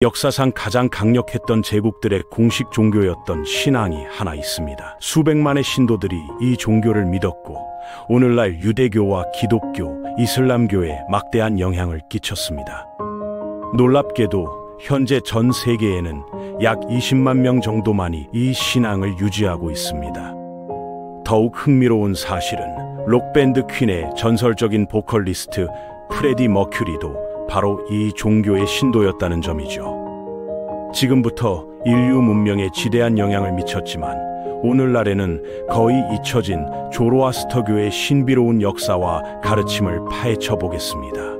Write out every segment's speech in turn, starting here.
역사상 가장 강력했던 제국들의 공식 종교였던 신앙이 하나 있습니다. 수백만의 신도들이 이 종교를 믿었고 오늘날 유대교와 기독교, 이슬람교에 막대한 영향을 끼쳤습니다. 놀랍게도 현재 전 세계에는 약 20만 명 정도만이 이 신앙을 유지하고 있습니다. 더욱 흥미로운 사실은 록밴드 퀸의 전설적인 보컬리스트 프레디 머큐리도 바로 이 종교의 신도였다는 점이죠. 지금부터 인류 문명에 지대한 영향을 미쳤지만 오늘날에는 거의 잊혀진 조로아스터교의 신비로운 역사와 가르침을 파헤쳐 보겠습니다.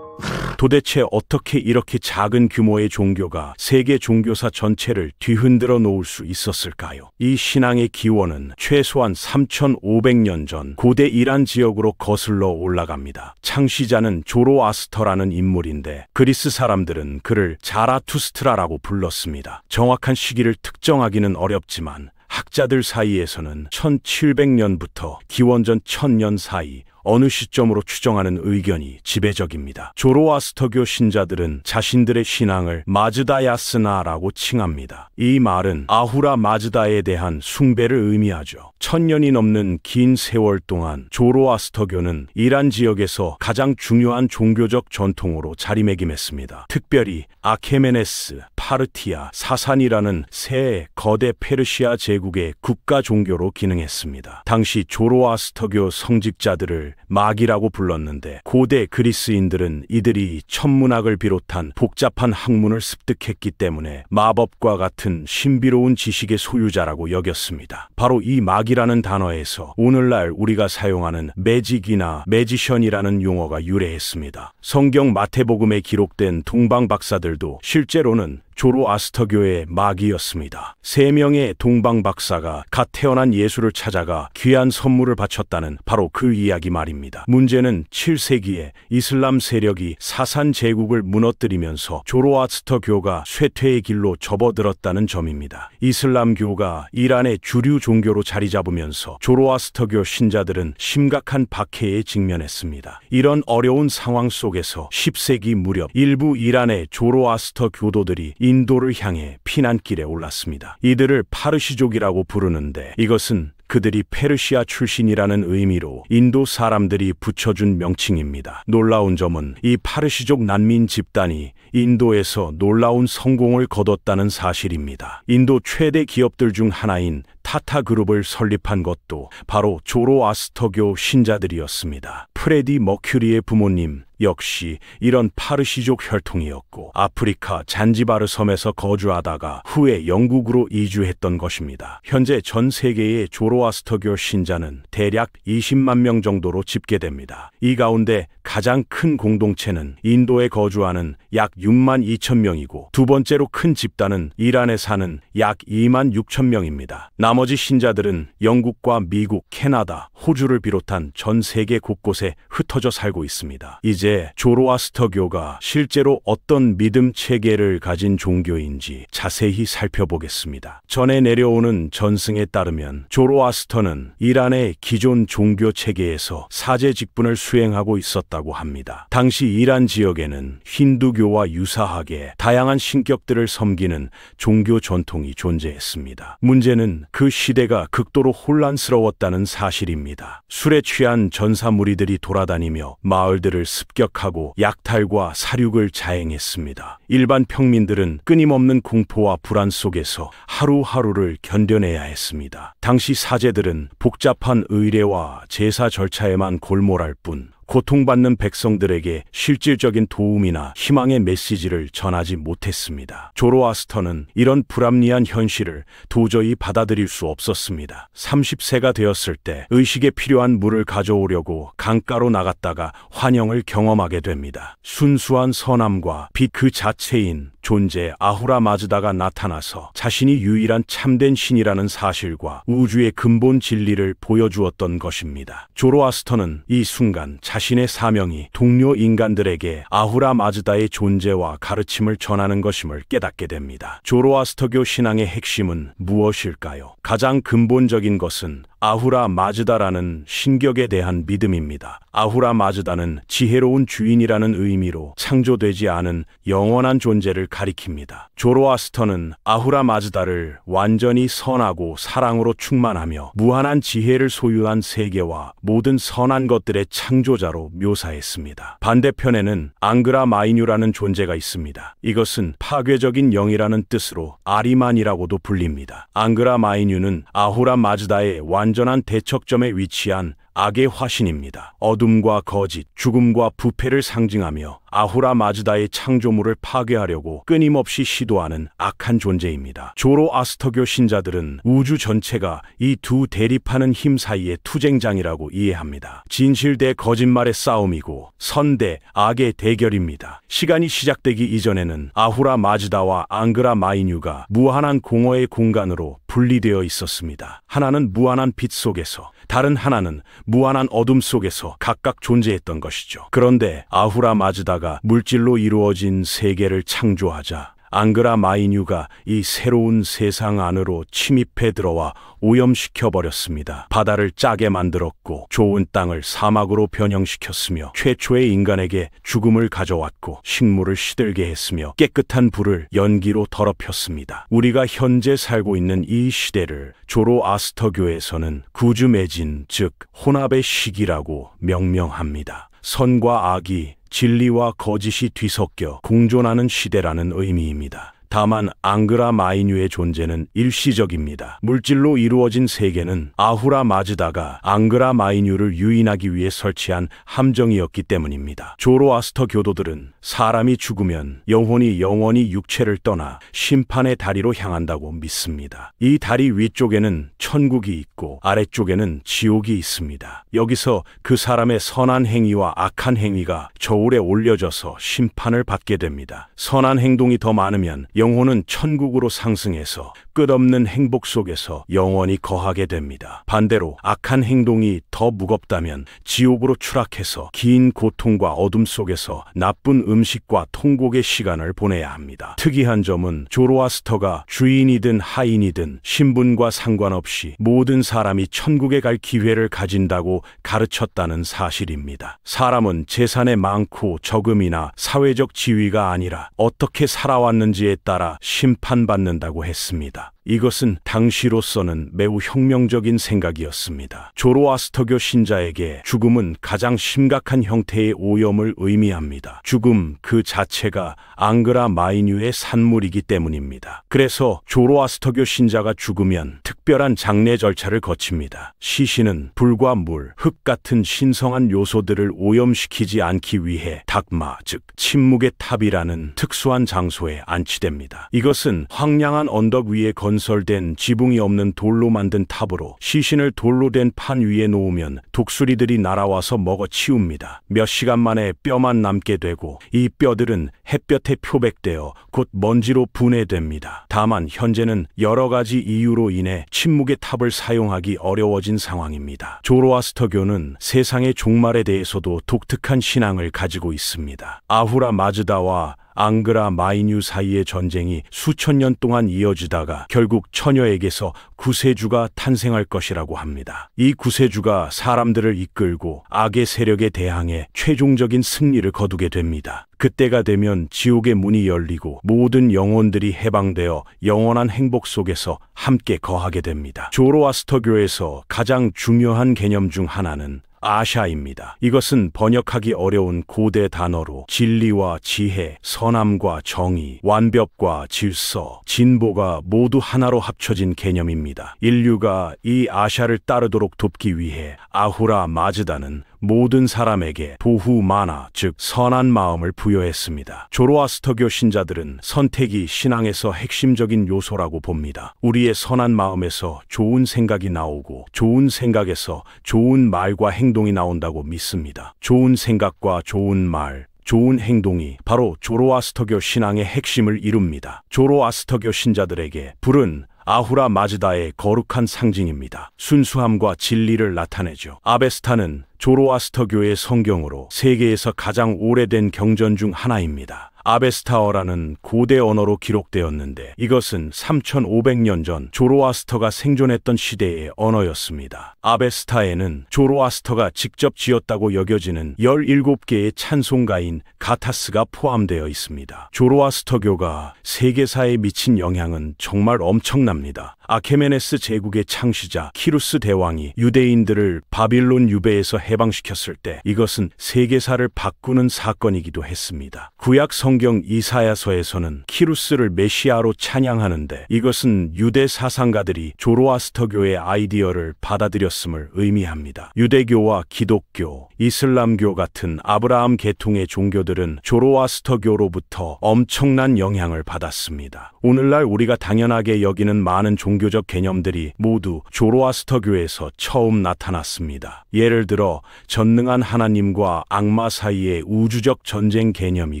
도대체 어떻게 이렇게 작은 규모의 종교가 세계 종교사 전체를 뒤흔들어 놓을 수 있었을까요? 이 신앙의 기원은 최소한 3,500년 전 고대 이란 지역으로 거슬러 올라갑니다. 창시자는 조로아스터라는 인물인데 그리스 사람들은 그를 자라투스트라라고 불렀습니다. 정확한 시기를 특정하기는 어렵지만 학자들 사이에서는 1700년부터 기원전 1000년 사이 어느 시점으로 추정하는 의견이 지배적입니다. 조로아스터교 신자들은 자신들의 신앙을 마즈다야스나라고 칭합니다. 이 말은 아후라 마즈다에 대한 숭배를 의미하죠. 1000년이 넘는 긴 세월 동안 조로아스터교는 이란 지역에서 가장 중요한 종교적 전통으로 자리매김했습니다. 특별히 아케메네스, 파르티아, 사산이라는 세 거대 페르시아 제국의 국가 종교로 기능했습니다. 당시 조로아스터교 성직자들을 마기라고 불렀는데 고대 그리스인들은 이들이 천문학을 비롯한 복잡한 학문을 습득했기 때문에 마법과 같은 신비로운 지식의 소유자라고 여겼습니다. 바로 이 마기라는 단어에서 오늘날 우리가 사용하는 매직이나 매지션이라는 용어가 유래했습니다. 성경 마태복음에 기록된 동방박사들도 실제로는 조로아스터교의 마기였습니다. 3명의 동방박사가 갓 태어난 예수를 찾아가 귀한 선물을 바쳤다는 바로 그 이야기 말입니다. 문제는 7세기에 이슬람 세력이 사산 제국을 무너뜨리면서 조로아스터교가 쇠퇴의 길로 접어들었다는 점입니다. 이슬람교가 이란의 주류 종교로 자리 잡으면서 조로아스터교 신자들은 심각한 박해에 직면했습니다. 이런 어려운 상황 속에서 10세기 무렵 일부 이란의 조로아스터 교도들이 인도를 향해 피난길에 올랐습니다. 이들을 파르시족이라고 부르는데 이것은 그들이 페르시아 출신이라는 의미로 인도 사람들이 붙여준 명칭입니다. 놀라운 점은 이 파르시족 난민 집단이 인도에서 놀라운 성공을 거뒀다는 사실입니다. 인도 최대 기업들 중 하나인 타타그룹을 설립한 것도 바로 조로아스터교 신자들이었습니다. 프레디 머큐리의 부모님 역시 이런 파르시족 혈통이었고 아프리카 잔지바르 섬에서 거주하다가 후에 영국으로 이주했던 것입니다. 현재 전 세계의 조로아스터교 신자는 대략 20만 명 정도로 집계됩니다. 이 가운데 가장 큰 공동체는 인도에 거주하는 약 6만 2천 명이고 두 번째로 큰 집단은 이란에 사는 약 2만 6천 명입니다. 나머지 신자들은 영국과 미국, 캐나다, 호주를 비롯한 전 세계 곳곳에 흩어져 살고 있습니다. 이제 조로아스터교가 실제로 어떤 믿음 체계를 가진 종교인지 자세히 살펴보겠습니다. 전해 내려오는 전승에 따르면 조로아스터는 이란의 기존 종교 체계에서 사제 직분을 수행하고 있었다고 합니다. 당시 이란 지역에는 힌두교와 유사하게 다양한 신격들을 섬기는 종교 전통이 존재했습니다. 문제는 그 시대가 극도로 혼란스러웠다는 사실입니다. 술에 취한 전사 무리들이 돌아다니며 마을들을 습격하고 약탈과 살육을 자행했습니다. 일반 평민들은 끊임없는 공포와 불안 속에서 하루하루를 견뎌내야 했습니다. 당시 사제들은 복잡한 의례와 제사 절차에만 골몰할 뿐 고통받는 백성들에게 실질적인 도움이나 희망의 메시지를 전하지 못했습니다. 조로아스터는 이런 불합리한 현실을 도저히 받아들일 수 없었습니다. 30세가 되었을 때 의식에 필요한 물을 가져오려고 강가로 나갔다가 환영을 경험하게 됩니다. 순수한 선함과 빛 그 자체인 존재 아후라 마즈다가 나타나서 자신이 유일한 참된 신이라는 사실과 우주의 근본 진리를 보여주었던 것입니다. 조로아스터는 이 순간 자신의 사명이 동료 인간들에게 아후라 마즈다의 존재와 가르침을 전하는 것임을 깨닫게 됩니다. 조로아스터교 신앙의 핵심은 무엇일까요? 가장 근본적인 것은 아후라 마즈다라는 신격에 대한 믿음입니다. 아후라 마즈다는 지혜로운 주인이라는 의미로 창조되지 않은 영원한 존재를 가리킵니다. 조로아스터는 아후라 마즈다를 완전히 선하고 사랑으로 충만하며 무한한 지혜를 소유한 세계와 모든 선한 것들의 창조자로 묘사했습니다. 반대편에는 앙그라 마이뉴라는 존재가 있습니다. 이것은 파괴적인 영이라는 뜻으로 아리만이라고도 불립니다. 앙그라 마이뉴는 아후라 마즈다의 완전한 대척점에 위치한 악의 화신입니다. 어둠과 거짓, 죽음과 부패를 상징하며 아후라 마즈다의 창조물을 파괴하려고 끊임없이 시도하는 악한 존재입니다. 조로아스터교 신자들은 우주 전체가 이 두 대립하는 힘 사이의 투쟁장이라고 이해합니다. 진실 대 거짓말의 싸움이고 선 대 악의 대결입니다. 시간이 시작되기 이전에는 아후라 마즈다와 앙그라 마이뉴가 무한한 공허의 공간으로 분리되어 있었습니다. 하나는 무한한 빛 속에서, 다른 하나는 무한한 어둠 속에서 각각 존재했던 것이죠. 그런데 아후라 마즈다가 물질로 이루어진 세계를 창조하자 앙그라 마이뉴가 이 새로운 세상 안으로 침입해 들어와 오염시켜버렸습니다. 바다를 짜게 만들었고 좋은 땅을 사막으로 변형시켰으며 최초의 인간에게 죽음을 가져왔고 식물을 시들게 했으며 깨끗한 불을 연기로 더럽혔습니다. 우리가 현재 살고 있는 이 시대를 조로아스터교에서는 구주매진, 즉 혼합의 시기라고 명명합니다. 선과 악이, 진리와 거짓이 뒤섞여 공존하는 시대라는 의미입니다. 다만 앙그라 마이뉴의 존재는 일시적입니다. 물질로 이루어진 세계는 아후라 마즈다가 앙그라 마이뉴를 유인하기 위해 설치한 함정이었기 때문입니다. 조로아스터 교도들은 사람이 죽으면 영혼이 영원히 육체를 떠나 심판의 다리로 향한다고 믿습니다. 이 다리 위쪽에는 천국이 있고 아래쪽에는 지옥이 있습니다. 여기서 그 사람의 선한 행위와 악한 행위가 저울에 올려져서 심판을 받게 됩니다. 선한 행동이 더 많으면 영혼은 천국으로 상승해서 끝없는 행복 속에서 영원히 거하게 됩니다. 반대로 악한 행동이 더 무겁다면 지옥으로 추락해서 긴 고통과 어둠 속에서 나쁜 음식과 통곡의 시간을 보내야 합니다. 특이한 점은 조로아스터가 주인이든 하인이든 신분과 상관없이 모든 사람이 천국에 갈 기회를 가진다고 가르쳤다는 사실입니다. 사람은 재산의 많고 적음이나 사회적 지위가 아니라 어떻게 살아왔는지에 따라 심판받는다고 했습니다. 이것은 당시로서는 매우 혁명적인 생각이었습니다. 조로아스터교 신자에게 죽음은 가장 심각한 형태의 오염을 의미합니다. 죽음 그 자체가 앙그라 마이뉴의 산물이기 때문입니다. 그래서 조로아스터교 신자가 죽으면 특별한 장례 절차를 거칩니다. 시신은 불과 물, 흙 같은 신성한 요소들을 오염시키지 않기 위해 닥마, 즉 침묵의 탑이라는 특수한 장소에 안치됩니다. 이것은 황량한 언덕 위에 건설된 지붕이 없는 돌로 만든 탑으로 시신을 돌로 된 판 위에 놓으면 독수리들이 날아와서 먹어 치웁니다. 몇 시간 만에 뼈만 남게 되고 이 뼈들은 햇볕에 표백되어 곧 먼지로 분해됩니다. 다만 현재는 여러 가지 이유로 인해 침묵의 탑을 사용하기 어려워진 상황입니다. 조로아스터교는 세상의 종말에 대해서도 독특한 신앙을 가지고 있습니다. 아후라 마즈다와 앙그라 마이뉴 사이의 전쟁이 수천 년 동안 이어지다가 결국 처녀에게서 구세주가 탄생할 것이라고 합니다. 이 구세주가 사람들을 이끌고 악의 세력에 대항해 최종적인 승리를 거두게 됩니다. 그때가 되면 지옥의 문이 열리고 모든 영혼들이 해방되어 영원한 행복 속에서 함께 거하게 됩니다. 조로아스터교에서 가장 중요한 개념 중 하나는 아샤입니다. 이것은 번역하기 어려운 고대 단어로 진리와 지혜, 선함과 정의, 완벽과 질서, 진보가 모두 하나로 합쳐진 개념입니다. 인류가 이 아샤를 따르도록 돕기 위해 아후라 마즈다는 모든 사람에게 보후 마나, 즉 선한 마음을 부여했습니다. 조로아스터교 신자들은 선택이 신앙에서 핵심적인 요소라고 봅니다. 우리의 선한 마음에서 좋은 생각이 나오고 좋은 생각에서 좋은 말과 행동이 나온다고 믿습니다. 좋은 생각과 좋은 말, 좋은 행동이 바로 조로아스터교 신앙의 핵심을 이룹니다. 조로아스터교 신자들에게 불은 아후라 마즈다의 거룩한 상징입니다. 순수함과 진리를 나타내죠. 아베스타는 조로아스터교의 성경으로 세계에서 가장 오래된 경전 중 하나입니다. 아베스타어라는 고대 언어로 기록되었는데 이것은 3500년 전 조로아스터가 생존했던 시대의 언어였습니다. 아베스타에는 조로아스터가 직접 지었다고 여겨지는 17개의 찬송가인 가타스가 포함되어 있습니다. 조로아스터교가 세계사에 미친 영향은 정말 엄청납니다. 아케메네스 제국의 창시자 키루스 대왕이 유대인들을 바빌론 유배에서 해방시켰을 때 이것은 세계사를 바꾸는 사건이기도 했습니다. 구약 성경 이사야서에서는 키루스를 메시아로 찬양하는데 이것은 유대 사상가들이 조로아스터교의 아이디어를 받아들였음을 의미합니다. 유대교와 기독교, 이슬람교 같은 아브라함 계통의 종교들은 조로아스터교로부터 엄청난 영향을 받았습니다. 오늘날 우리가 당연하게 여기는 많은 종교적 개념들이 모두 조로아스터교에서 처음 나타났습니다. 예를 들어 전능한 하나님과 악마 사이의 우주적 전쟁 개념이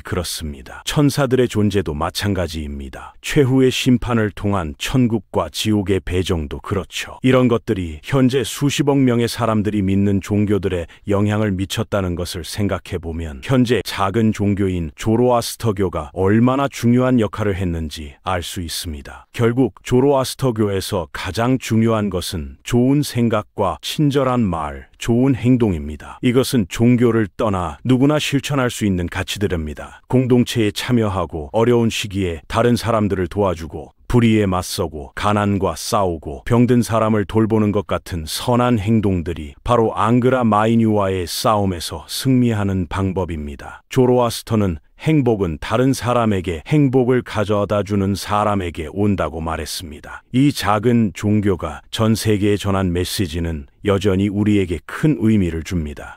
그렇습니다. 천사들의 존재도 마찬가지입니다. 최후의 심판을 통한 천국과 지옥의 배정도 그렇죠. 이런 것들이 현재 수십억 명의 사람들이 믿는 종교들에 영향을 미쳤다는 것을 생각해보면 현재 작은 종교인 조로아스터교가 얼마나 중요한 역할을 했는지 알 수 있습니다. 결국 조로아스터교에서 가장 중요한 것은 좋은 생각과 친절한 말, 좋은 행동입니다. 이것은 종교를 떠나 누구나 실천할 수 있는 가치들입니다. 공동체에 참여하고 어려운 시기에 다른 사람들을 도와주고 불의에 맞서고 가난과 싸우고 병든 사람을 돌보는 것 같은 선한 행동들이 바로 앙그라 마이뉴와의 싸움에서 승리하는 방법입니다. 조로아스터는 행복은 다른 사람에게 행복을 가져다 주는 사람에게 온다고 말했습니다. 이 작은 종교가 전 세계에 전한 메시지는 여전히 우리에게 큰 의미를 줍니다.